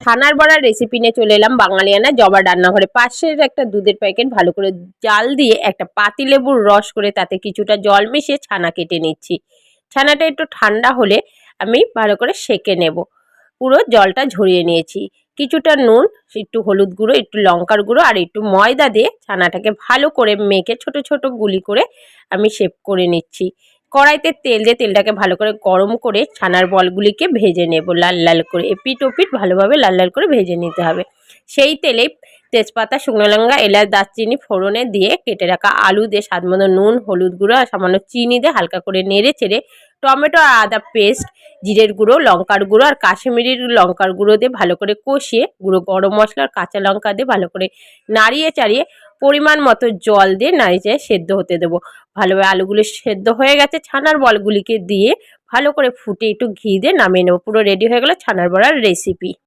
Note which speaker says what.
Speaker 1: ছানার বড়ার রেসিপি নিয়ে চলে এলাম বাঙালিয়ানা জবার রান্নাঘরে। পাশের একটা দুধের প্যাকেট ভালো করে জাল দিয়ে একটা পাতিলেবুর রস করে তাতে কিছুটা জল মিশিয়ে ছানা কেটে নিচ্ছি। ছানাটা একটু ঠান্ডা হলে আমি ভালো করে সেঁকে নেব। পুরো জলটা ঝরিয়ে নিয়েছি। কিছুটা নুন, একটু হলুদ গুঁড়ো, একটু লঙ্কার গুঁড়ো আর একটু ময়দা দিয়ে ছানাটাকে ভালো করে মেখে ছোট ছোট গুলি করে আমি শেপ করে নিচ্ছি। কড়াইতে তেল দিয়ে তেলটাকে ভালো করে গরম করে ছানার বলগুলিকে ভেজে নেব লাল লাল করে। এপিঠ ওপিঠ ভালোভাবে লাল লাল করে ভেজে নিতে হবে। সেই তেলেই তেজপাতা, শুকনো লঙ্কা, এলাচ, দারচিনি ফোড়নে দিয়ে কেটে রাখা আলু দিয়ে স্বাদমতো নুন, হলুদ গুঁড়ো আর সামান্য চিনি দিয়ে হালকা করে নেড়ে চেড়ে টমেটো আর আদা পেস্ট, জিরের গুঁড়ো, লঙ্কার গুঁড়ো আর কাশ্মীরি লঙ্কার গুঁড়ো দিয়ে ভালো করে কষিয়ে গুঁড়ো গরম মশলা আর কাঁচা লঙ্কা দিয়ে ভালো করে নাড়িয়ে চাড়িয়ে পরিমাণ মতো জল দিয়ে নাড়িয়ে চাড়িয়ে সেদ্ধ হতে দেবো। ভালোভাবে আলুগুলো সেদ্ধ হয়ে গেছে, ছানার বলগুলিকে দিয়ে ভালো করে ফুটে একটু ঘি দিয়ে নামিয়ে নেবো। পুরো রেডি হয়ে গেল ছানার বড়ার রেসিপি।